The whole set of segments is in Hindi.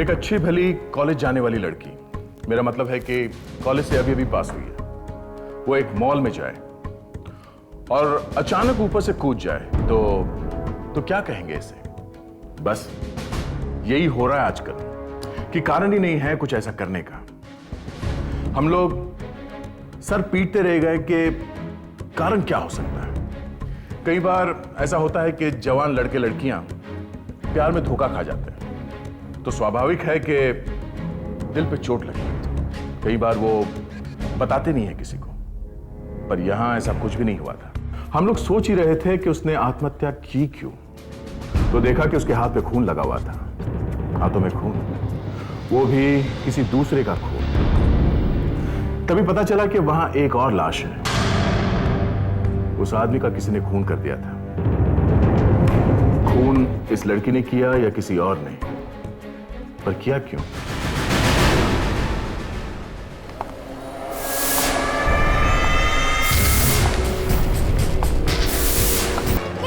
एक अच्छी भली कॉलेज जाने वाली लड़की, मेरा मतलब है कि कॉलेज से अभी अभी पास हुई है, वो एक मॉल में जाए और अचानक ऊपर से कूद जाए तो क्या कहेंगे इसे? बस यही हो रहा है आजकल कि कारण ही नहीं है कुछ ऐसा करने का। हम लोग सर पीटते रह गए कि कारण क्या हो सकता है। कई बार ऐसा होता है कि जवान लड़के लड़कियां प्यार में धोखा खा जाते हैं, तो स्वाभाविक है कि दिल पे चोट लगी। कई बार वो बताते नहीं है किसी को, पर यहां ऐसा कुछ भी नहीं हुआ था। हम लोग सोच ही रहे थे कि उसने आत्महत्या की क्यों, तो देखा कि उसके हाथ पे खून लगा हुआ था, हाथों में खून, वो भी किसी दूसरे का खून। तभी पता चला कि वहां एक और लाश है, उस आदमी का किसी ने खून कर दिया था। खून इस लड़की ने किया या किसी और ने, पर किया क्यों?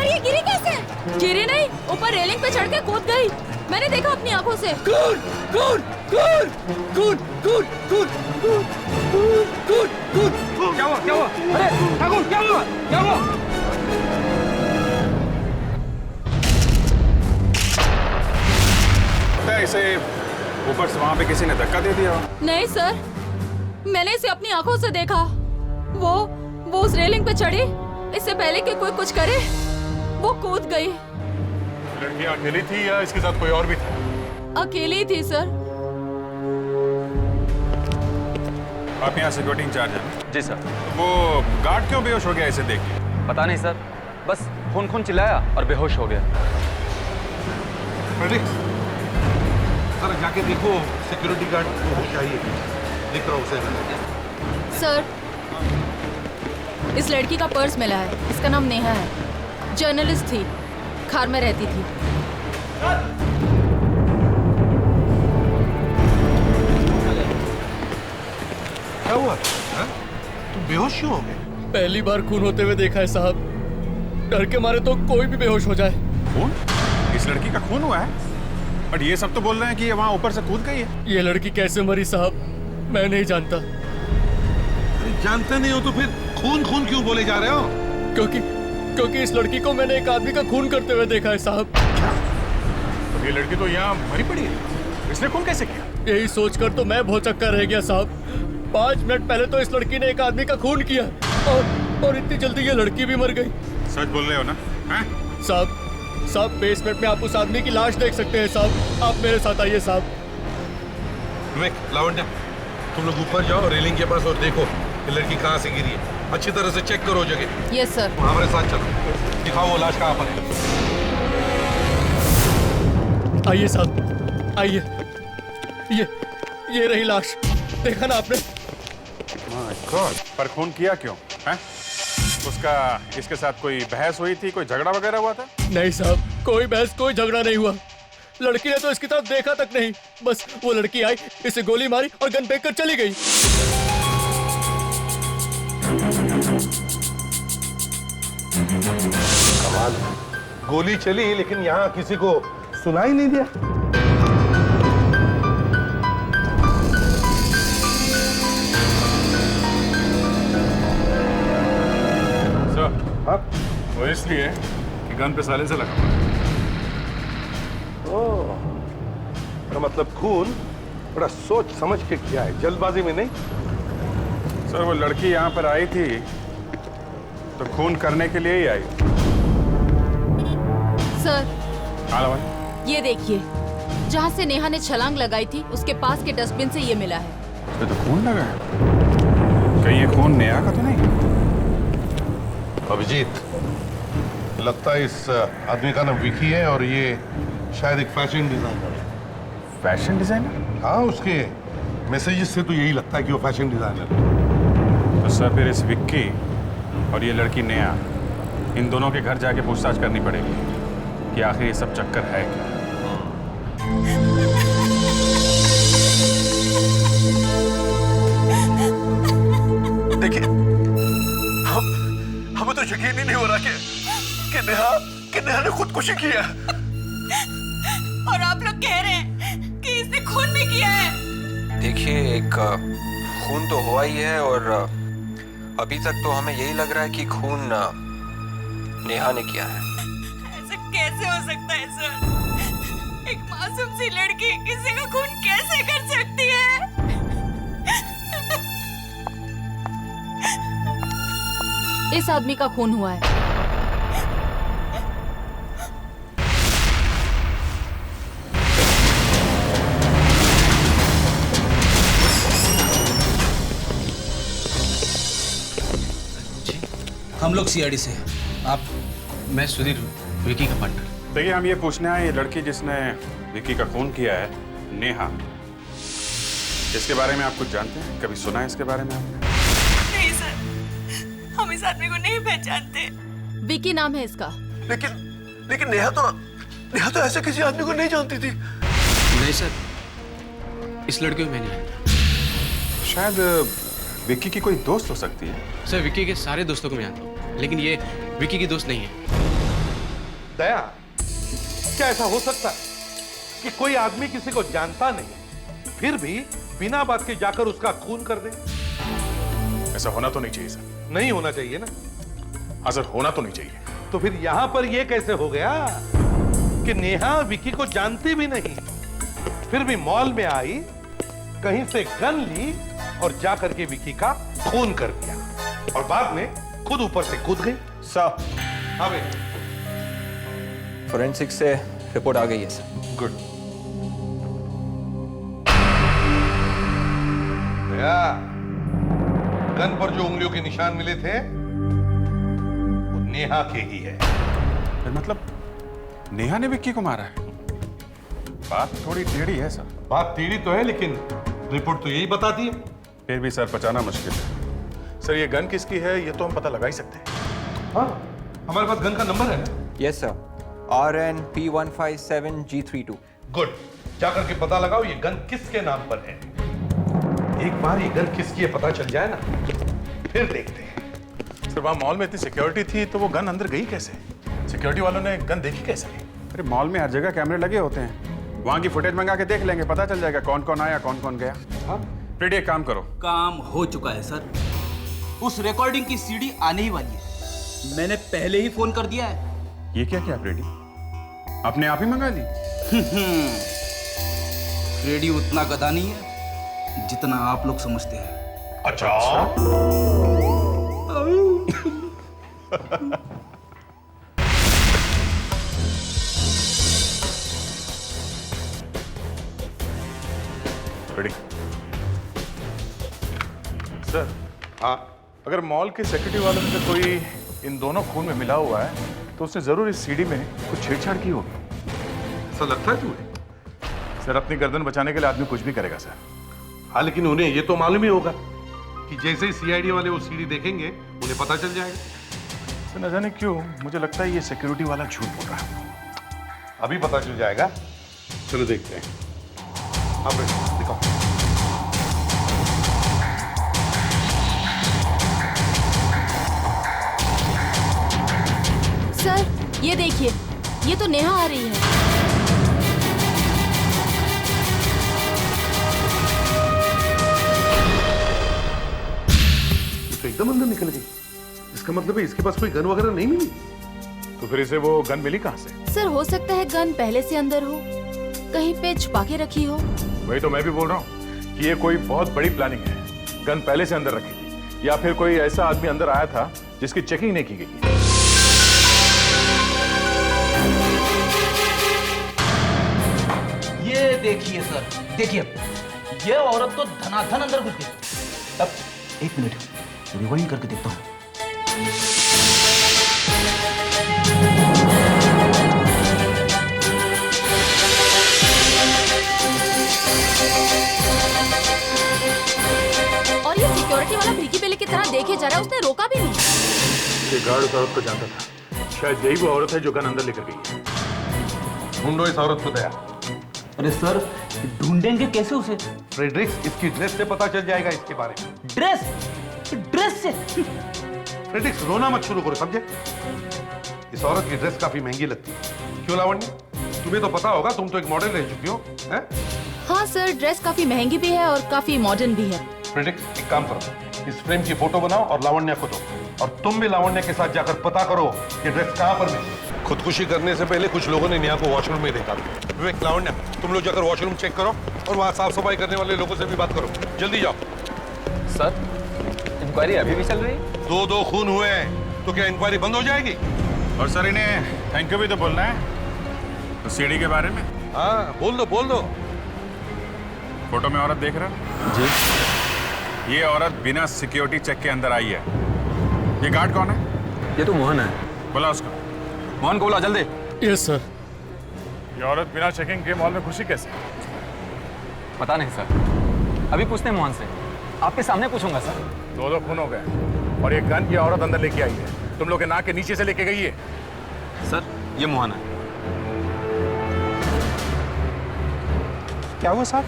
ये गिरी कैसे? गिरी नहीं, ऊपर रेलिंग पे चढ़ के कूद गई। मैंने देखा अपनी आंखों से। कूद कूद कूद कूद कूद कूद कूद कूद कूद। क्या हुआ क्या हुआ? अरे ठाकुर क्या हुआ क्या हुआ? इसे ऊपर से वहां पे किसी ने धक्का दे दिया? नहीं सर, मैंने इसे अपनी आंखों से देखा। वो उस रेलिंग पे चढ़ी, इससे पहले कि कोई कुछ करे वो कूद गई। लड़की अकेली थी या इसके साथ कोई और भी था? अकेली थी सर। आप यहाँ सिक्योरिटी इंचार्ज हैं? जी सर। वो गार्ड क्यों बेहोश हो गया इसे देख के? पता नहीं सर, बस खून खून चिल्लाया और बेहोश हो गया। सर जाके देखो सिक्योरिटी गार्ड को होश आई है, देख रहा हूँ उसे। सर, इस लड़की का पर्स मिला है, इसका नाम नेहा है, जर्नलिस्ट थी, खार में रहती थी। क्या हुआ? तुम बेहोश क्यों हो गए? पहली बार खून होते हुए देखा है साहब, डर के मारे तो कोई भी बेहोश हो जाए। खून? इस लड़की का खून हुआ है? और ये सब तो बोल रहे हैं कि ये वहाँ ऊपर से कूद गई है। ये लड़की कैसे मरी साहब, मैं नहीं जानता। अरे जानते नहीं हो तो फिर खून खून क्यों बोले जा रहे हो? क्योंकि इस लड़की को मैंने एक आदमी का खून करते हुए देखा है साहब। ये लड़की तो यहाँ मरी पड़ी है, इसने खून कैसे किया? यही सोचकर तो मैं भौचक्का रह गया साहब। 5 मिनट पहले तो इस लड़की ने एक आदमी का खून किया और इतनी जल्दी ये लड़की भी मर गई। सच बोल रहे हो ना? साहब बेसमेंट में आप उस आदमी की लाश देख सकते हैं साहब। आप मेरे साथ आइए साहब। विवेक, लावण्या, तुम लोग ऊपर जाओ रेलिंग के पास और देखो ये लड़की कहाँ से गिरी है। अच्छी तरह से चेक करो जगह। Yes sir. हमारे साथ चलो, दिखाओ वो लाश कहाँ पर है। आइए साहब, आइए। ये रही लाश, देखा ना आपने? माय गॉड, पर खून किया क्यों? हैं? उसका इसके साथ कोई बहस हुई थी, कोई झगड़ा वगैरह हुआ था? नहीं साहब, कोई बहस कोई झगड़ा नहीं हुआ। लड़की ने तो इसकी तरफ देखा तक नहीं, बस वो लड़की आई, इसे गोली मारी और गन फेंक कर चली गई। कमाल, गोली चली लेकिन यहाँ किसी को सुनाई नहीं दिया। हाँ? वो इसलिए कि गन पे साइलेंसर लगा हुआ है। ओह, तो मतलब खून बड़ा सोच समझ के किया है, जल्दबाजी में नहीं। सर वो लड़की यहाँ पर आई थी तो खून करने के लिए ही आई। सर, हाँ भाई, ये देखिए, जहाँ से नेहा ने छलांग लगाई थी उसके पास के डस्टबिन से ये मिला है। इसमें तो खून लगा है। कहीं ये खून नेहा का तो नहीं? अभिजीत, लगता है इस आदमी का नाम विकी है और ये शायद एक फैशन डिजाइनर है। Fashion designer? हाँ, उसके मैसेजेस से तो यही लगता है कि वो फैशन डिजाइनर है। तो सर फिर इस विक्की और ये लड़की नेहा, इन दोनों के घर जाके पूछताछ करनी पड़ेगी कि आखिर ये सब चक्कर है क्या। देखिए, हमें तो यकीन ही नहीं हो रहा कि नेहा ने खुदकुशी की है। और आप लोग कह रहे हैं कि इसने किसने किया है? देखिए, एक खून तो हुआ ही है और अभी तक तो हमें यही लग रहा है कि खून नेहा ने किया है। ऐसा कैसे हो सकता है सर? एक मासूम सी लड़की किसी का खून कैसे कर सकती है? इस आदमी का खून हुआ है। हम लोग सीआईडी से हैं। आप? मैं सुधीर, विकी का पार्टनर। देखिए, हम ये पूछने आए, ये लड़की जिसने विकी का खून किया है, नेहा, इसके बारे में आप कुछ जानते हैं? कभी सुना है इसके बारे में आपने? नहीं सर, हम इस आदमी को नहीं पहचानते। विकी नाम है इसका। लेकिन नेहा तो ऐसे किसी आदमी को नहीं जानती थी। नहीं सर, इस लड़के को मैं नहीं जानता। शायद विक्की की कोई दोस्त हो सकती है। सर, विक्की के सारे दोस्तों को मैं जानता हूँ, लेकिन ये विक्की की दोस्त नहीं है। दया, क्या ऐसा हो सकता है कि कोई आदमी किसी को जानता नहीं, फिर भी बिना बात के जाकर उसका खून कर दे? ऐसा होना तो नहीं चाहिए सर। नहीं होना चाहिए ना? हाँ सर, होना तो नहीं चाहिए। तो फिर यहां पर यह कैसे हो गया कि नेहा विकी को जानती भी नहीं, फिर भी मॉल में आई, कहीं से गन ली और जाकर के विकी का खून कर दिया और बाद में खुद ऊपर से कूद गई? सर, हाँ भाई। फोरेंसिक से रिपोर्ट आ गई है सर। गुड। दया, गन पर जो उंगलियों के निशान मिले थे वो नेहा के ही है। मतलब नेहा ने विक्की को मारा है? बात थोड़ी टेढ़ी है सर। बात टेढ़ी तो है, लेकिन रिपोर्ट तो यही बताती है। फिर भी सर बचाना मुश्किल है। सर, ये गन किसकी है ये तो हम पता लगा ही सकते हैं। हाँ, हमारे पास गन का नंबर है ना? Yes sir, RNP157G32। गुड, जाकर के पता लगाओ ये गन किसके नाम पर है। एक बार ये गन किसकी है पता चल जाए ना, फिर देखते हैं। सर, वहां मॉल में इतनी सिक्योरिटी थी तो वो गन अंदर गई कैसे? सिक्योरिटी वालों ने गन देखी कैसे? अरे मॉल में हर जगह कैमरे लगे होते हैं, वहां की फुटेज मंगा के देख लेंगे, पता चल जाएगा कौन कौन आया कौन कौन गया। हाँ? फ्रेडी, एक काम करो। काम हो चुका है सर, उस रिकॉर्डिंग की सीडी आने ही वाली है। मैंने पहले ही फोन कर दिया है। ये क्या किया फ्रेडी? अपने आप ही मंगा ली? फ्रेडी उतना गधा नहीं है जितना आप लोग समझते हैं। अच्छा? रेडी? सर, हाँ, अगर मॉल के सिक्योरिटी वालों में से कोई इन दोनों खून में मिला हुआ है तो उसने जरूर इस सीडी में कुछ छेड़छाड़ की होगी। ऐसा लगता है तुम्हें? सर, अपनी गर्दन बचाने के लिए आदमी कुछ भी करेगा सर। हाँ, लेकिन उन्हें ये तो मालूम ही होगा कि जैसे ही सीआईडी वाले वो सीडी देखेंगे उन्हें पता चल जाएगा। सर, न जाने क्यों मुझे लगता है ये सिक्योरिटी वाला झूठ बोल रहा है। अभी पता चल जाएगा, चलो देखते हैं। हाँ बेटा, दिखाओ। सर, ये देखिए, ये तो नेहा आ रही है। ये तो एकदम अंदर निकल गई। इसका मतलब है इसके पास कोई गन वगैरह नहीं मिली। तो फिर इसे वो गन मिली कहाँ से? सर, हो सकता है गन पहले से अंदर हो, कहीं पे छुपा के रखी हो। वही तो मैं भी बोल रहा हूँ कि ये कोई बहुत बड़ी प्लानिंग है। गन पहले से अंदर रखी थी या फिर कोई ऐसा आदमी अंदर आया था जिसकी चेकिंग नहीं की गई। ये देखिए सर, देखिए, ये औरत तो धनाधन अंदर घुस गई। अब एक मिनट, रिवाइंड करके देखता हूँ। और ये सिक्योरिटी वाला भिगी बिल्ली की तरह देखे जा रहा है, उसने रोका भी नहीं। ये गार्ड उस औरत को जानता था, शायद यही वो औरत है जो गन अंदर लेकर गई है। ढूंढो इस औरत को दया। अरे सर, ढूंढेंगे कैसे उसे? फ्रेडरिक्स, इसकी ड्रेस से पता चल जाएगा इसके बारे में। ड्रेस से? फ्रेडरिक्स, रोना मत शुरू करो, समझे? इस औरत की ड्रेस काफी महंगी लगती है। क्यों लावण्य, तुम्हें तो पता होगा, तुम तो एक मॉडल रह चुकी हो, हैं? हाँ सर, ड्रेस काफी महंगी भी है और काफी मॉडर्न भी है। प्रिडिक्ट, एक काम करो, इस फ्रेम की फोटो बनाओ और लावण्या को दो, और तुम भी लावण्या के साथ जाकर पता करो कि ड्रेस कहाँ पर मिली। खुदकुशी करने से पहले कुछ लोगों ने नेहा को वॉशरूम में देखा था। विवेक, लावण्या, तुम लोग जाकर वॉशरूम चेक करो और वहाँ साफ सफाई करने वाले लोगों से भी बात करो। जल्दी जाओ। सर, इंक्वायरी अभी भी चल रही है? दो खून हुए हैं, तो क्या इंक्वायरी बंद हो जाएगी? और सर इन्हें थैंक यू भी तो बोलना है। तो सीढ़ी के बारे में? हाँ, बोल दो। फोटो में औरत देख रहा है? जी। ये औरत बिना सिक्योरिटी चेक के अंदर आई है। ये गार्ड कौन है? ये तो मोहन है। बोला उसको। मोहन को बोला जल्दी। Yes sir. ये औरत बिना चेकिंग के मॉल में घुसी कैसे? पता नहीं सर, अभी पूछते हैं मोहन से। आपके सामने पूछूंगा सर। दो खून हो गए और ये गन की औरत अंदर लेके आई है। तुम लोग के नाक के नीचे से लेके गई है। सर, ये मोहन है। क्या हुआ साहब?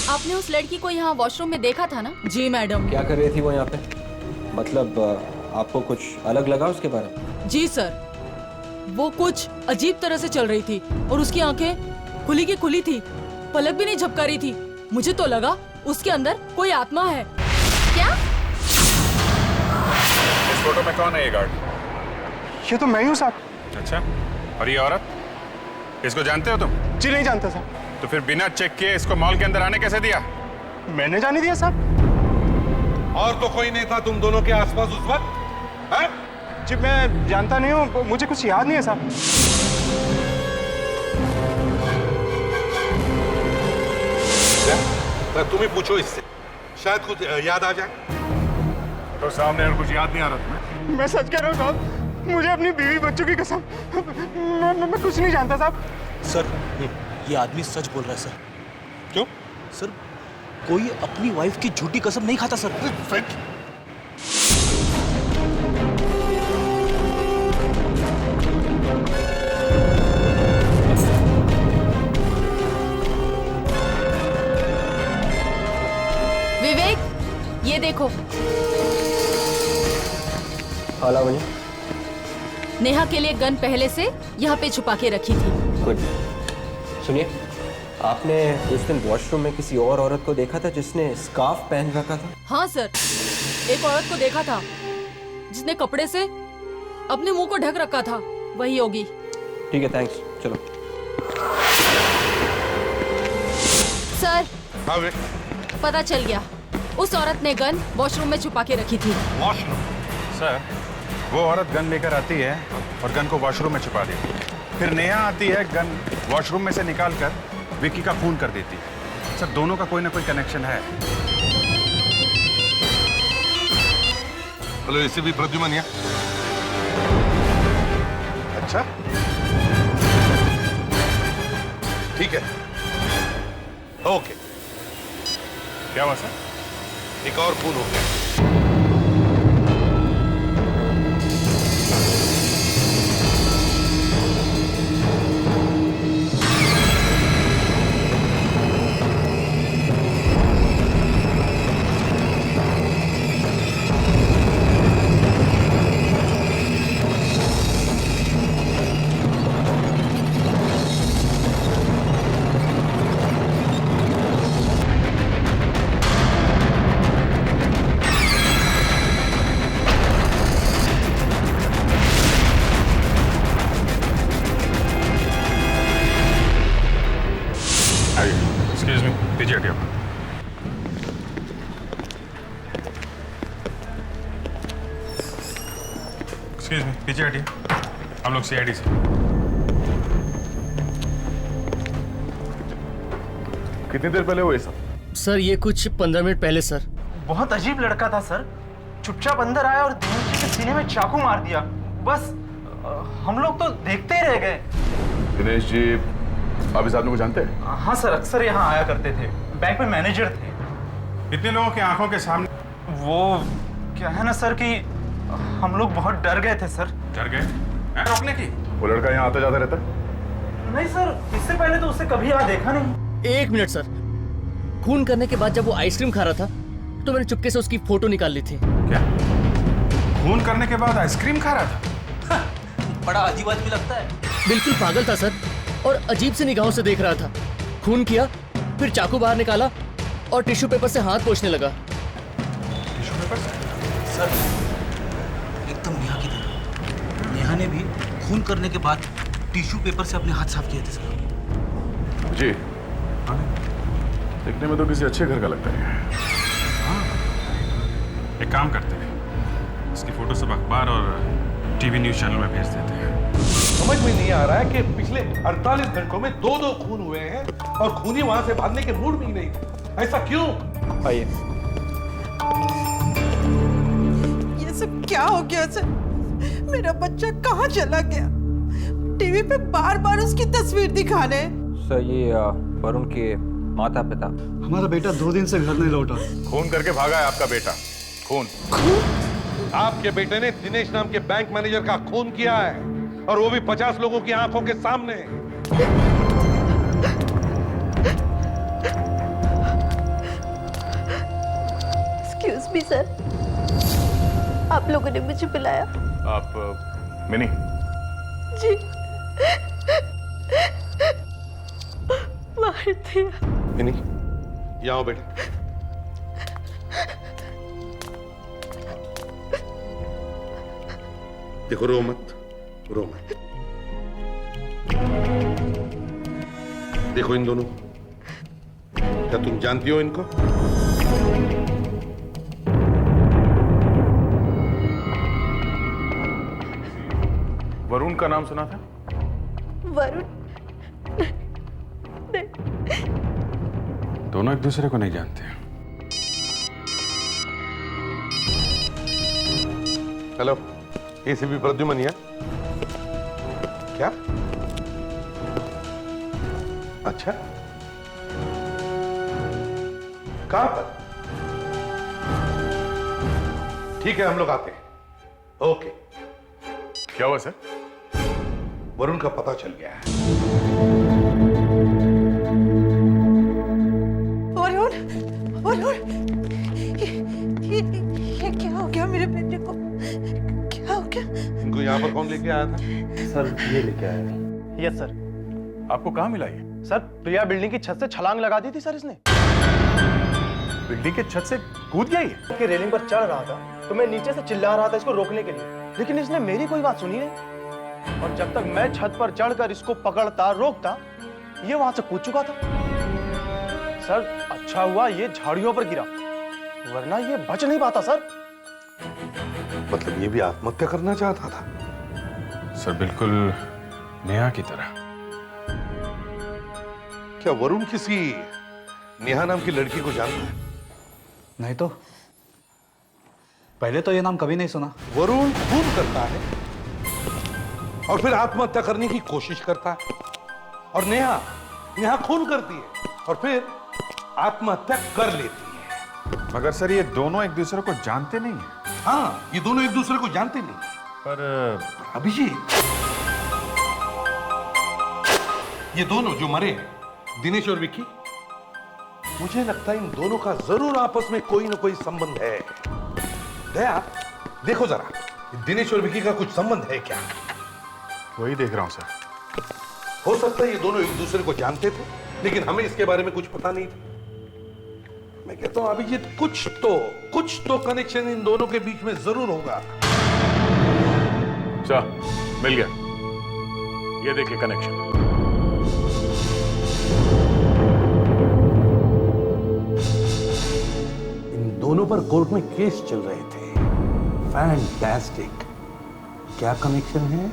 आपने उस लड़की को यहाँ वॉशरूम में देखा था ना? जी मैडम। क्या कर रही थी वो यहाँ पे? मतलब आपको कुछ अलग लगा उसके बारे में? जी सर, वो कुछ अजीब तरह से चल रही थी और उसकी आंखें खुली की खुली थी, पलक भी नहीं झपका रही थी। मुझे तो लगा उसके अंदर कोई आत्मा है। क्या? इस फोटो में कौन है ये गार्ड? ये तो मैं ही हूँ साहब। अच्छा, और ये औरत? इसको जानते हो तुम? जी नहीं जानता साहब। तो फिर बिना चेक किए इसको मॉल के अंदर आने कैसे दिया? मैंने जाने दिया साहब। और तो कोई नहीं था तुम दोनों के आसपास उस वक्त? हैं? जी मैं जानता नहीं हूँ, मुझे कुछ याद नहीं है साहब। तुम ही पूछो इससे, शायद कुछ याद आ जाए। तो सामने और कुछ याद नहीं आ रहा तुम्हें? मैं सच कह रहा हूँ साहब, मुझे अपनी बीवी बच्चों की कसम, मैं कुछ नहीं जानता साहब। सर, ये आदमी सच बोल रहा है सर। क्यों? सर, कोई अपनी वाइफ की झूठी कसम नहीं खाता सर। विवेक, ये देखो। हाँ लावण्या। नेहा के लिए गन पहले से यहाँ पे छुपा के रखी थी। गुड। सुनिए, आपने उस दिन वॉशरूम में किसी और औरत को देखा था जिसने स्कार्फ पहन रखा था? हाँ सर, एक औरत को देखा था जिसने कपड़े से अपने मुंह को ढक रखा था। वही होगी। ठीक है, थैंक्स। चलो। सर, हाँ वे, पता चल गया, उस औरत ने गन वॉशरूम में छुपा के रखी थी। वॉशरूम? सर, वो औरत गन लेकर आती है और गन को वॉशरूम में छुपा देती है। फिर नेहा आती है, गन वॉशरूम में से निकाल कर विक्की का खून कर देती है। सर, दोनों का कोई ना कोई कनेक्शन है। हेलो, इसे भी प्रद्युमन या? अच्छा, ठीक है, ओके। क्या हुआ सर? एक और खून हो गया। एक्सक्यूज मी, पीछे हटियो। एक्सक्यूज मी, पीछे हटिए। हम लोग सीआईडी से। कितनी देर पहले हुए सब? सर ये कुछ 15 मिनट पहले सर। बहुत अजीब लड़का था सर। चुपचाप अंदर आया और दिनेश जी के सीने में चाकू मार दिया। बस हम लोग तो देखते ही रह गए। दिनेश जी आप इस आदमी को जानते हैं? हाँ सर, अक्सर यहाँ आया करते थे, बैंक में मैनेजर थे। इतने लोगों की आंखों के सामने? वो क्या है ना सर कि हम लोग बहुत डर गए थे सर। डर गए? रोकने की? वो लड़का यहाँ आता जाता रहता? नहीं सर, इससे पहले तो उसे कभी यहाँ देखा नहीं। 1 मिनट सर, खून करने के बाद जब वो आइसक्रीम खा रहा था तो मैंने चुपके से उसकी फोटो निकाल ली थी। क्या? खून करने के बाद आइसक्रीम खा रहा था? बड़ा अजीब आदमी लगता है। बिल्कुल पागल था सर। और अजीब सी निगाहों से देख रहा था। खून किया, फिर चाकू बाहर निकाला और टिश्यू पेपर से हाथ पोंछने लगा। टिश्यू पेपर से? सर एकदम नेहा की तरह। नेहा ने भी खून करने के बाद टिश्यू पेपर से अपने हाथ साफ किए थे सर। जी देखने में तो किसी अच्छे घर का लगता है। एक काम करते हैं, इसकी फोटो सब अखबार और टीवी न्यूज चैनल में भेज देते हैं। समझ में नहीं आ रहा है कि पिछले 48 घंटों में 2 खून हुए हैं और खूनी वहां से भागने के मूड में ही नहीं थे। ऐसा क्यों? आइए। ये सब क्या हो गया सर? मेरा बच्चा कहाँ चला गया? टीवी पे बार बार उसकी तस्वीर दिखा रहे। सर ये वरुण के माता पिता। हमारा बेटा 2 दिन से घर नहीं लौटा। खून करके भागा है आपका बेटा। खून? आपके बेटे ने दिनेश नाम के बैंक मैनेजर का खून किया है और वो भी 50 लोगों की आंखों के सामने। एक्सक्यूज मी सर, आप लोगों ने मुझे बुलाया? आप मिनी? जी मार दिया। मिनी यहाँ आओ बेटा। देखो रो मत, रो मत। देखो इन दोनों, क्या तुम जानती हो इनको? वरुण का नाम सुना था? वरुण? दोनों एक दूसरे को नहीं जानते। Hello, ACP Pradyuman. क्या? अच्छा, कहां पर? ठीक है, हम लोग आते हैं। ओके। क्या हुआ सर? वरुण का पता चल गया है। वरुण, ये क्या हो गया मेरे बेटे को? क्या हो गया? इनको यहाँ पर कौन लेके आया था? सर ये लेके आया। Yes sir. आपको कहाँ मिला ये? सर प्रिया बिल्डिंग की छत से छलांग लगा दी थी सर इसने। बिल्डिंग के छत से कूद गया ये? कि रेलिंग पर चढ़ रहा था तो मैं नीचे से चिल्ला रहा था इसको रोकने के लिए, लेकिन इसने मेरी कोई बात सुनी नहीं और जब तक मैं छत पर चढ़कर इसको पकड़ता रोकता ये वहां से कूद चुका था। सर अच्छा हुआ ये झाड़ियों पर गिरा, वरना ये बच नहीं पाता सर। मतलब ये भी आत्महत्या करना चाहता था? सर बिल्कुल नेहा की तरह। क्या वरुण किसी नेहा नाम की लड़की को जानता है? नहीं तो पहले तो ये नाम कभी नहीं सुना। वरुण खून करता है और फिर आत्महत्या करने की कोशिश करता है और नेहा खून करती है और फिर आत्महत्या कर लेती है। मगर सर ये दोनों एक दूसरे को जानते नहीं हैं। हाँ, ये दोनों एक दूसरे को जानते नहीं। पर अभिजीत, ये दोनों जो मरे हैं, दिनेश और विक्की, मुझे लगता है इन दोनों का जरूर आपस में कोई ना कोई संबंध है। दया, देखो जरा, दिनेश और विक्की का कुछ संबंध है क्या? वही देख रहा हूं सर। हो सकता है ये दोनों एक दूसरे को जानते थे, लेकिन हमें इसके बारे में कुछ पता नहीं था। मैं कहता हूं अभिजीत, कुछ तो कनेक्शन इन दोनों के बीच में जरूर होगा। मिल गया, ये देखिए कनेक्शन। इन दोनों पर कोर्ट में केस चल रहे थे। फैंटास्टिक। क्या कनेक्शन है?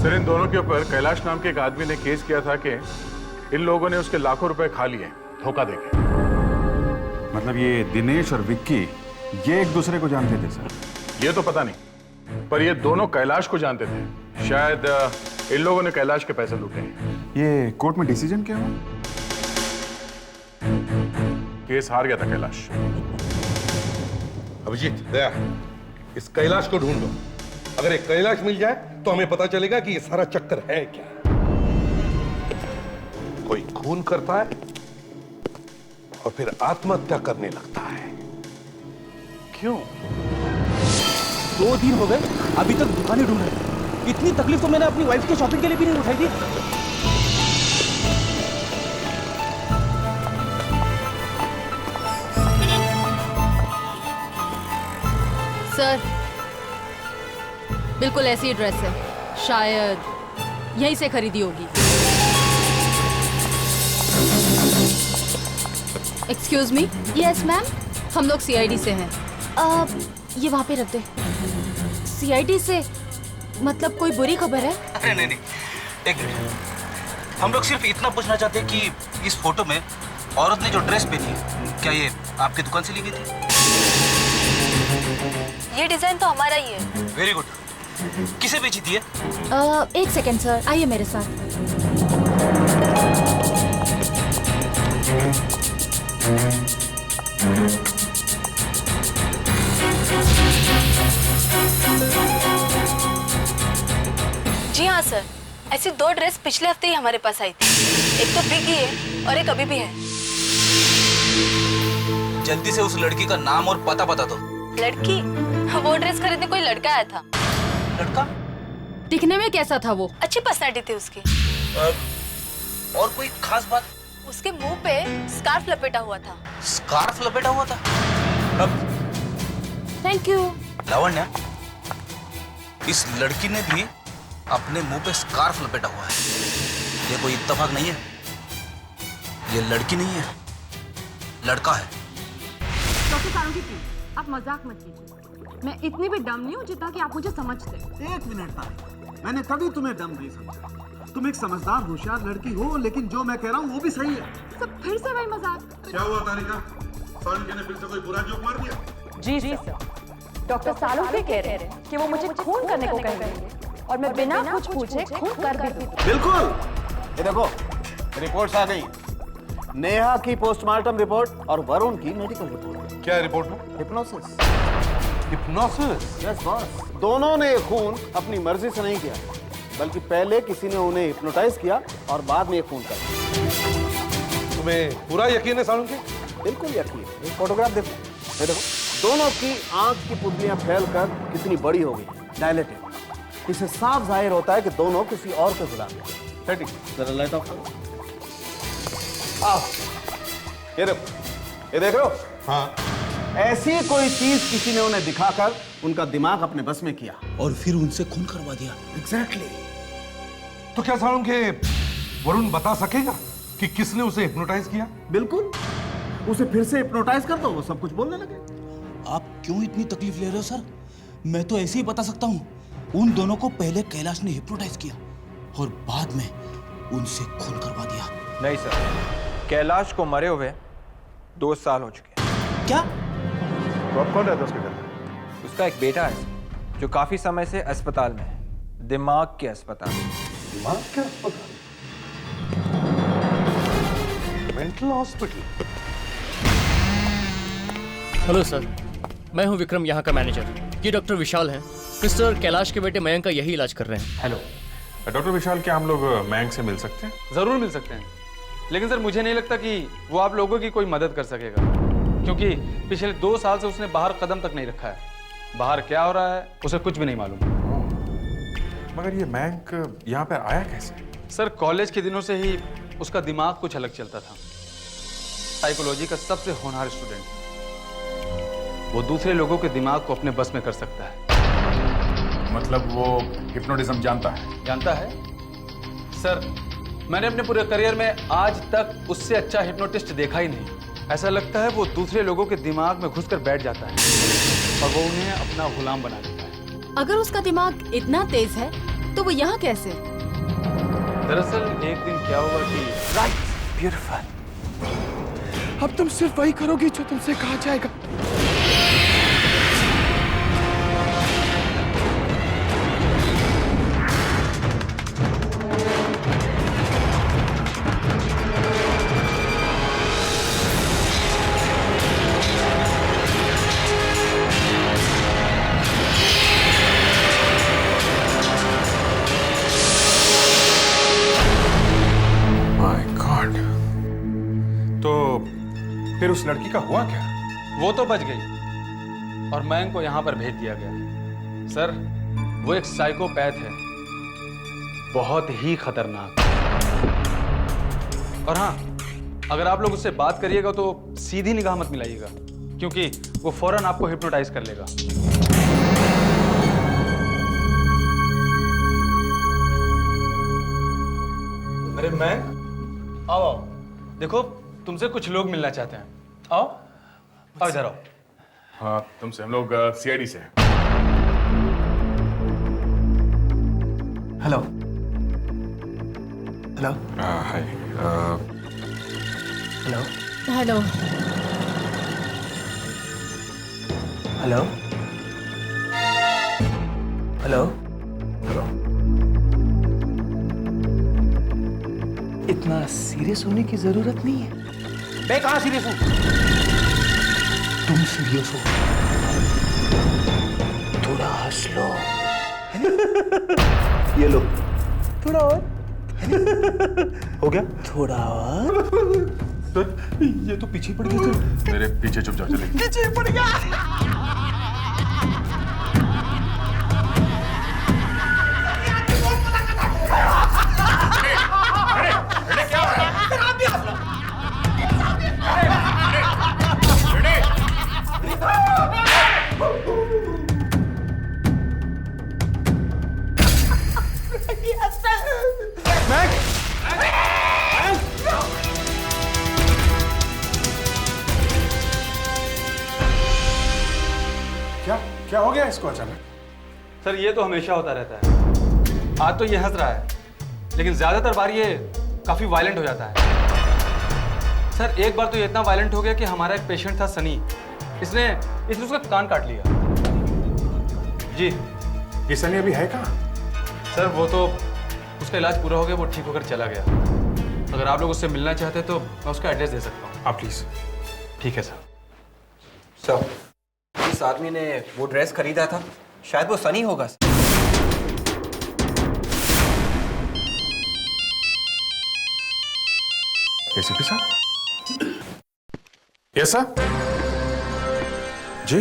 सर इन दोनों के ऊपर कैलाश नाम के एक आदमी ने केस किया था कि इन लोगों ने उसके लाखों रुपए खा लिए धोखा देके। मतलब ये दिनेश और विक्की ये एक दूसरे को जानते थे सर? ये तो पता नहीं, पर ये दोनों कैलाश को जानते थे। शायद इन लोगों ने कैलाश के पैसे लूटे हैं। ये कोर्ट में डिसीजन क्या हुआ? केस हार गया था कैलाश। अभिजीत, दया, इस कैलाश को ढूंढो। अगर एक कैलाश मिल जाए तो हमें पता चलेगा कि ये सारा चक्कर है क्या। कोई खून करता है और फिर आत्महत्या करने लगता है। क्यों? 2 दिन हो गए अभी तक दुकानें ढूंढ रहे, इतनी तकलीफ तो मैंने अपनी वाइफ की शॉपिंग के लिए भी नहीं उठाई थी। सर, बिल्कुल ऐसी ड्रेस है, शायद यहीं से खरीदी होगी। Excuse me. Yes ma'am. हम लोग सीआईडी से हैं। ये वहाँ पे रख दे। सीआईडी से मतलब कोई बुरी खबर है? अरे नहीं नहीं, एक मिनट। हम लोग सिर्फ इतना पूछना चाहते हैं कि इस फोटो में औरत ने जो ड्रेस पहनी है, क्या ये आपकी दुकान से ली गई थी? ये डिजाइन तो हमारा ही है। Very good. किसे बेची थी ये? एक सेकेंड सर, आइए मेरे साथ। जी हाँ सर, ऐसी 2 ड्रेस पिछले हफ्ते ही हमारे पास आई थी। एक तो बिकी है और एक अभी भी है। जल्दी से उस लड़की का नाम और पता बता दो। लड़की? वो ड्रेस खरीदने कोई लड़का आया था। लड़का? दिखने में कैसा था वो? अच्छी पर्सनालिटी थी उसकी। और कोई खास बात? उसके मुंह पे स्कार्फ लपेटा हुआ था। स्कार्फ लपेटा हुआ था? Thank you. लावण्या, इस लड़की ने भी अपने मुंह पे स्कार्फ लपेटा हुआ है। ये कोई इत्तेफाक नहीं है। ये लड़की नहीं है, लड़का है। डॉक्टर सालुंकी प्लीज, आप मजाक मत कीजिए। मैं इतनी भी डम नहीं हूँ जितना कि आप मुझे समझते। एक मिनट तारिका, मैंने कभी तुम्हें डम नहीं समझा। तुम एक समझदार होशियार लड़की हो, लेकिन जो मैं कह रहा हूँ वो भी सही है। सब फिर से वही मजाक। क्या हुआ तारिका? सालुंकी ने फिर से कोई बुरा जोक मार दिया? जी सर, डॉक्टर सालुंकी कह रहे हैं कि वो मुझे खून करने को कहेंगे और मैं बिना कुछ पूछे खून कर भी दूं। बिल्कुल। ये देखो, रिपोर्ट्स आ गई। नेहा की पोस्टमार्टम रिपोर्ट और वरुण की मेडिकल रिपोर्ट। क्या रिपोर्ट में? हिप्नोसिस। हिप्नोसिस? Yes boss. दोनों ने खून अपनी मर्जी से नहीं किया, बल्कि पहले किसी ने उन्हें हिप्नोटाइज किया और बाद में खून कर। तुम्हें पूरा यकीन है सालुंकी? बिल्कुल यकीन। ये फोटोग्राफ देखो, ये देखो, दोनों की आंख की पुतलियां फैलकर कितनी बड़ी हो गई, डायलेटेड। इससे साफ जाहिर होता है कि दोनों किसी और के गुलाम हैं। ठीक, जरा लाइट ऑफ करो। आओ, ये देखो, ये देख रहे हो? हाँ। ऐसी कोई चीज किसी ने उन्हें दिखाकर उनका दिमाग अपने बस में किया और फिर उनसे खून करवा दिया। एग्जैक्टली। तो क्या सालुंकी वरुण बता सकेगा कि किसने उसे हिप्नोटाइज किया? बिल्कुल। उसे फिर से हिप्नोटाइज कर दो, वो सब कुछ बोलने लगे। आप क्यों इतनी तकलीफ ले रहे हो सर? मैं तो ऐसे ही बता सकता हूँ। उन दोनों को पहले कैलाश ने हिप्नोटाइज किया और बाद में उनसे खून करवा दिया। नहीं सर, कैलाश को मरे हुए 2 साल हो चुके हैं। क्या? तो अब कौन रहता है उसके घर में? उसका एक बेटा है जो काफी समय से अस्पताल में है, दिमाग के अस्पताल। दिमाग के अस्पताल? Mental hospital? हेलो सर, मैं हूं विक्रम, यहाँ का मैनेजर। ये डॉक्टर विशाल हैं। मिस्टर कैलाश के बेटे मयंक का यही इलाज कर रहे हैं। हेलो डॉक्टर विशाल, क्या हम लोग मयंक से मिल सकते हैं? जरूर मिल सकते हैं, लेकिन सर मुझे नहीं लगता कि वो आप लोगों की कोई मदद कर सकेगा, क्योंकि पिछले 2 साल से उसने बाहर कदम तक नहीं रखा है। बाहर क्या हो रहा है उसे कुछ भी नहीं मालूम। मगर ये मयंक यहाँ पे आया कैसे? सर कॉलेज के दिनों से ही उसका दिमाग कुछ अलग चलता था। साइकोलॉजी का सबसे होनहार स्टूडेंट, वो दूसरे लोगों के दिमाग को अपने बस में कर सकता है। मतलब वो हिप्नोटिज्म जानता है? जानता है सर, मैंने अपने पूरे करियर में आज तक उससे अच्छा हिप्नोटिस्ट देखा ही नहीं। ऐसा लगता है वो दूसरे लोगों के दिमाग में घुसकर बैठ जाता है और वो उन्हें अपना गुलाम बना देता है। अगर उसका दिमाग इतना तेज है तो वो यहाँ कैसे? दरअसल एक दिन क्या हुआ कि राइट, ब्यूटीफुल। अब तुम सिर्फ वही करोगी जो तुमसे कहा जाएगा। फिर उस लड़की का हुआ क्या? वो तो बच गई और मयंक को यहाँ पर भेज दिया गया। सर वो एक साइकोपैथ है बहुत ही खतरनाक। और हाँ, अगर आप लोग उससे बात करिएगा तो सीधी निगाह मत मिलाइएगा, क्योंकि वो फौरन आपको हिप्नोटाइज कर लेगा। अरे मैं आओ आओ, देखो तुमसे कुछ लोग मिलना चाहते हैं। आओ आओ, इधर आओ। हाँ, तुमसे हम लोग सीआईडी से हैं। Hello hello hi. Hello hello hello hello hello. इतना सीरियस होने की जरूरत नहीं है। मैं कहाँ सीरियस हूँ? तुम सीरियस हो। थोड़ा हंस लो। ये लो, थोड़ा और। हो गया? थोड़ा और। सर, ये तो पीछे पड़ गया सर। मेरे पीछे चुपचाप चले। पीछे पड़ गया। क्या हो गया इसको अचानक? सर, ये तो हमेशा होता रहता है। आज तो ये हंस रहा है, लेकिन ज्यादातर बार ये काफी वायलेंट हो जाता है। सर, एक बार तो ये इतना वायलेंट हो गया कि हमारा एक पेशेंट था सनी, इसने उसका कान काट लिया। जी। ये सनी अभी है कहाँ? सर, वो तो उसका इलाज पूरा हो गया, वो ठीक होकर चला गया। अगर आप लोग उससे मिलना चाहते तो मैं उसका एड्रेस दे सकता हूँ। आप प्लीज। ठीक है सर। सर, इस आदमी ने वो ड्रेस खरीदा था, शायद वो सनी होगा। एसीपी साहब? Yes sir. जी,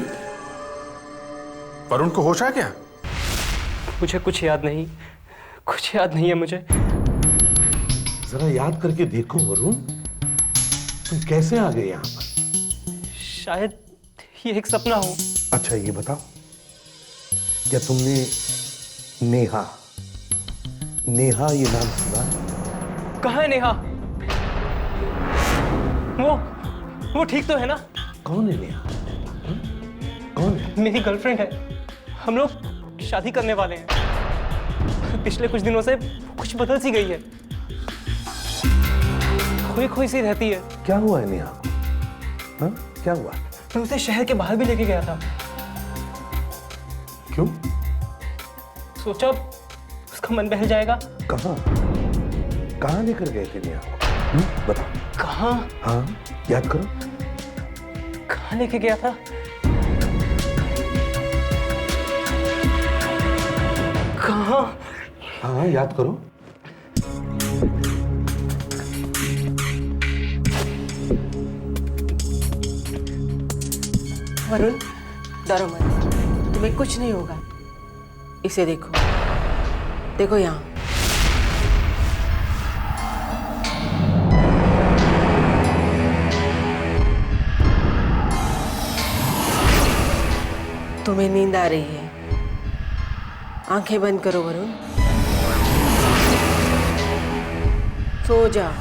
वरुण को होश आ गया? मुझे कुछ याद नहीं है मुझे। जरा याद करके देखो वरुण, तुम कैसे आ गए यहाँ पर? शायद ये एक सपना हो। अच्छा ये बताओ, क्या तुमने नेहा ये नाम सुना? कहाँ है नेहा? वो ठीक तो है ना? कौन है नेहा? कौन है? मेरी गर्लफ्रेंड है। हम लोग शादी करने वाले हैं। पिछले कुछ दिनों से कुछ बदल सी गई है, खोई सी रहती है। क्या हुआ है नेहा? हाँ? क्या हुआ? मैं उसे शहर के बाहर भी लेके गया था। क्यों? सोचा उसका मन बहल जाएगा। कहाँ लेकर गए थे नेहा को? बताओ। कहाँ? हाँ, याद करो। कहाँ लेके गया था? कहाँ? हाँ, याद करो। वरुण, डरो मत, तुम्हें कुछ नहीं होगा। इसे देखो यहाँ। तुम्हें नींद आ रही है, आंखें बंद करो वरुण। सो जा।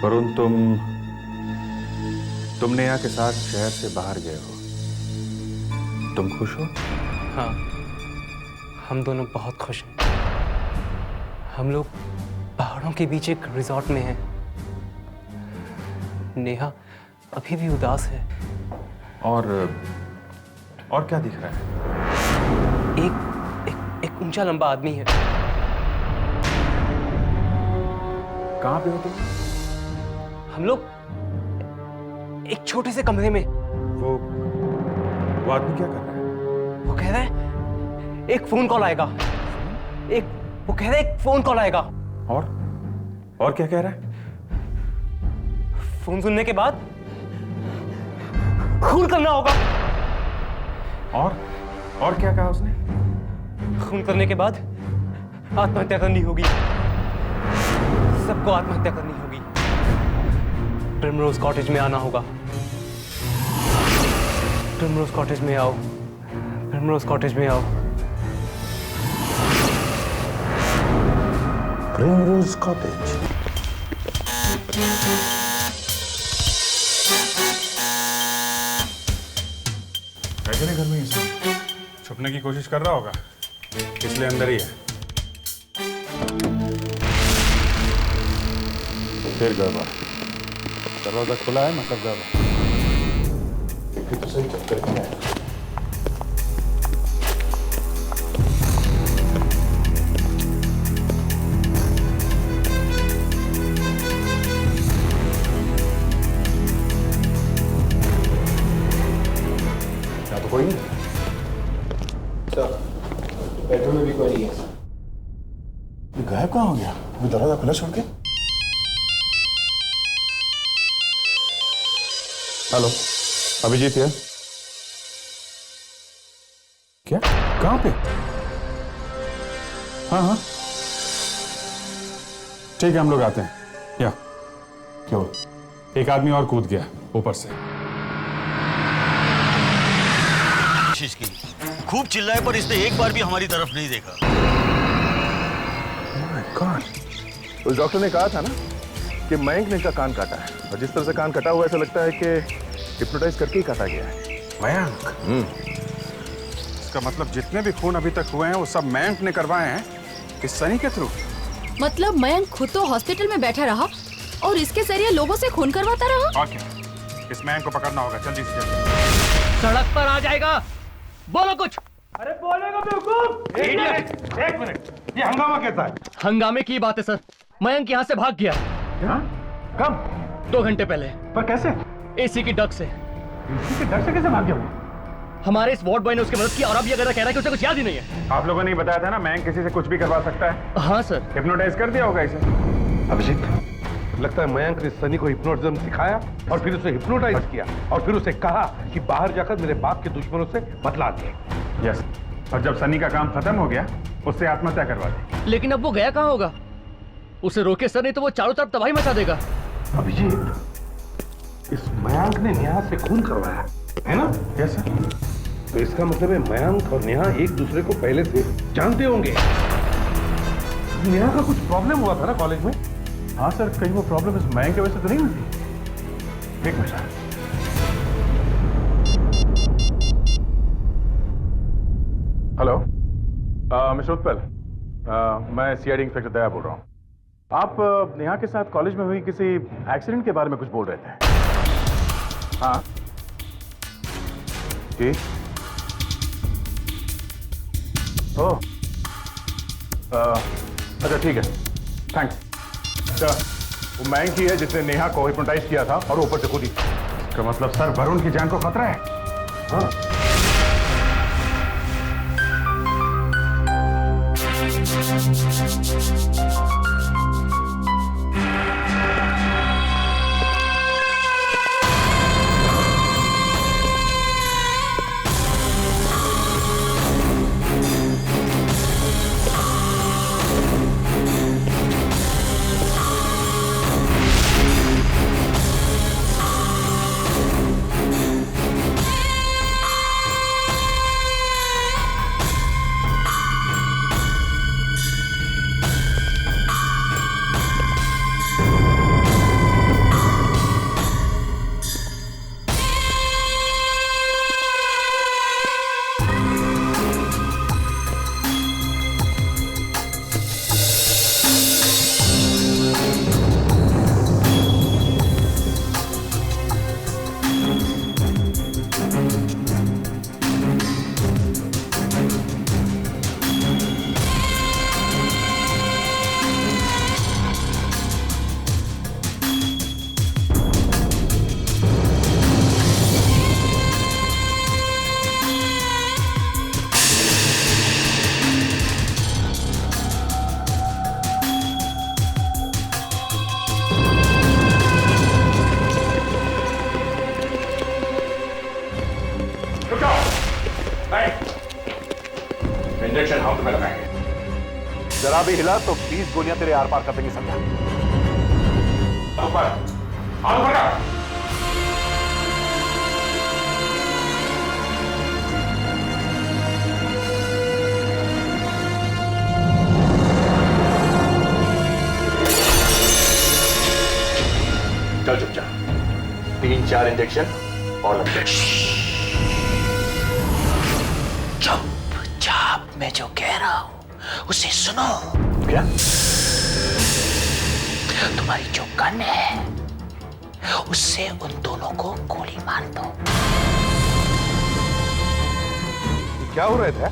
वरुण, तुम नेहा के साथ शहर से बाहर गए हो, तुम खुश हो? हाँ, हम दोनों बहुत खुश हैं। हम लोग पहाड़ों के बीच एक रिजॉर्ट में हैं। नेहा अभी भी उदास है। और क्या दिख रहा है? एक ऊंचा लंबा आदमी है। कहाँ पे हो तुम? हम लोग एक छोटे से कमरे में। वो आदमी क्या कर रहा है? वो कह रहा है एक फोन कॉल आएगा। एक फोन कॉल आएगा। और और क्या कह रहा है? फोन सुनने के बाद खून करना होगा। और क्या कहा उसने? खून करने के बाद आत्महत्या करनी होगी। सबको आत्महत्या करनी होगी। प्रिमरोज कॉटेज में आना होगा। प्रिमरोज कॉटेज में आओ। प्रिमरोज कॉटेज में आओ। Primrose cottage. है घर में इसे छुपने की कोशिश कर रहा होगा, इसलिए अंदर ही है। फिर गड़बड़। दरवाजा खुला है, मतलब गड़बड़। तो सही चक्कर क्या है? तो कोई नहीं सर, बेडरूम में भी कोई नहीं है सर। गायब कहाँ हो गया? अभी दरवाजा खुला छोड़ के। हेलो, अभिजीत है? क्या? कहाँ पे? हाँ, ठीक है, हम लोग आते हैं। या क्यों? एक आदमी और कूद गया ऊपर से। कोशिश की, खूब चिल्लाए, पर इसने एक बार भी हमारी तरफ नहीं देखा। उस डॉक्टर ने कहा था ना कि मयंक ने इनका कान काटा है, और जिस तरह से कान कटा हुआ है, ऐसा लगता है कि हिप्नोटाइज करके ही काटा गया है। मयंक? इसका मतलब जितने भी खून अभी तक हुए हैं वो सब मयंक ने करवाए हैं इस सनी के थ्रू। मतलब मयंक खुद तो हॉस्पिटल में बैठा रहा और इसके जरिए लोगों से खून करवाता रहा। और क्या, इस मयंक को पकड़ना होगा जल्दी से जल्दी। सड़क पर आ जाएगा, बोलो कुछ। अरे बोलेगा बेवकूफ। एक मिनट, ये हंगामा कैसा है? हंगामे की बात है सर, मयंक यहाँ से भाग गया। कब? 2 घंटे पहले। पर कैसे? एसी की डक से। एसी की डक से कैसे भाग गया वो? हमारे इस वार्ड बॉय ने उसकी मदद की, और अब ये कह रहा है कि उसे कुछ याद ही नहीं है। आप लोगों ने बताया था ना, मयंक किसी से कुछ भी करवा सकता है। हाँ सर। हिप्नोटाइज कर दिया होगा इसे। अभिजीत, लगता है मयंक ने सनी को हिप्नोटिज्म सिखाया और फिर उसे हिप्नोटाइज किया और फिर उसे कहा कि बाहर जाकर मेरे बाप के दुश्मनों से बतला दे। यस, और जब सनी का काम खत्म हो गया उससे आत्महत्या करवा दी। लेकिन अब वो गया कहाँ होगा? उसे रोके सर, नहीं तो वो चारों तरफ तबाही मचा देगा। अभिजीत, इस मयंक ने नेहा से खून करवाया है ना? Yes sir. तो इसका मतलब है मयंक और नेहा एक दूसरे को पहले से जानते होंगे। नेहा का कुछ प्रॉब्लम हुआ था ना कॉलेज में? हाँ सर, कहीं वो प्रॉब्लम इस मयंक की वजह से तो नहीं हुई थी? एक मिनट। हेलो, मिस्टर उत्पल, मैं सीआईडी इंस्पेक्टर दया बोल रहा हूँ। आप नेहा के साथ कॉलेज में हुई किसी एक्सीडेंट के बारे में कुछ बोल रहे थे। हाँ जी। ओह, अच्छा ठीक है, थैंक्स। अच्छा, वो मयंक ही है जिसने नेहा को हिप्नोटाइज किया था और ऊपर से कूदी। इसका मतलब सर वरुण की जान को खतरा है। हाँ। जरा भी हिला तो 20 गोलियां तेरे आर पार कर देंगी, समझा? चल चुपचाप, 3-4 इंजेक्शन और लग जाए। चुपचाप, मैं जो कह रहा हूं उसे सुनो। क्या? तुम्हारी जो गन है उससे उन दोनों को गोली मार दो। क्या हो रहा था?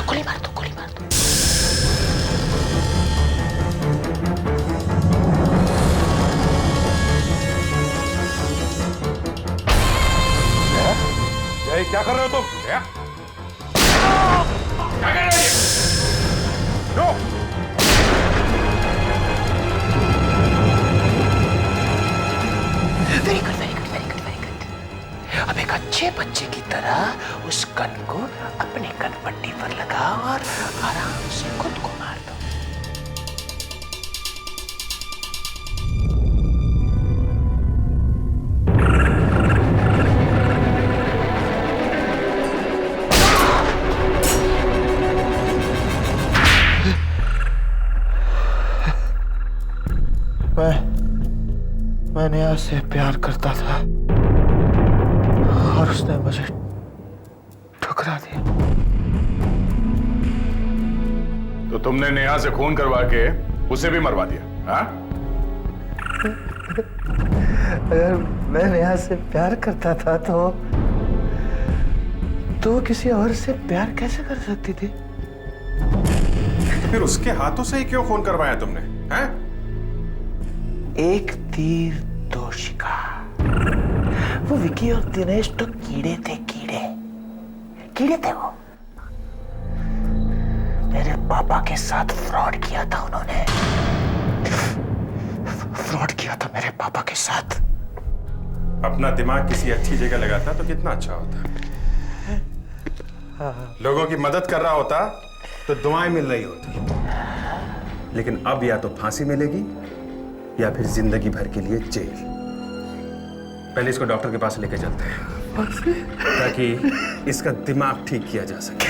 गोली मार दो, गोली मार दो। जय, क्या कर रहे हो तुम? क्या कर रहे हो? Very good, very good, very good, very good. अब एक अच्छे बच्चे की तरह उस गन को अपने कनपट्टी पर लगाओ और आराम से खुद को मार दो। मैं नेहा से प्यार करता था और उसने मुझे ठुकरा दिया। तो तुमने नेहा से खून करवा के उसे भी मरवा दिया, हाँ? अगर मैं नेहा से प्यार करता था तो किसी और से प्यार कैसे कर सकती थी? तो फिर उसके हाथों से ही क्यों खून करवाया तुमने, हैं? एक तीर दो शिकार। वो विकी और दिनेश तो कीड़े थे, कीड़े थे वो। मेरे पापा के साथ फ्रॉड किया था उन्होंने। फ्रॉड किया था मेरे पापा के साथ। अपना दिमाग किसी अच्छी जगह लगाता तो कितना अच्छा होता। लोगों की मदद कर रहा होता तो दुआएं मिल रही होती। लेकिन अब या तो फांसी मिलेगी या फिर जिंदगी भर के लिए जेल। पहले इसको डॉक्टर के पास लेके चलते हैं ताकि इसका दिमाग ठीक किया जा सके।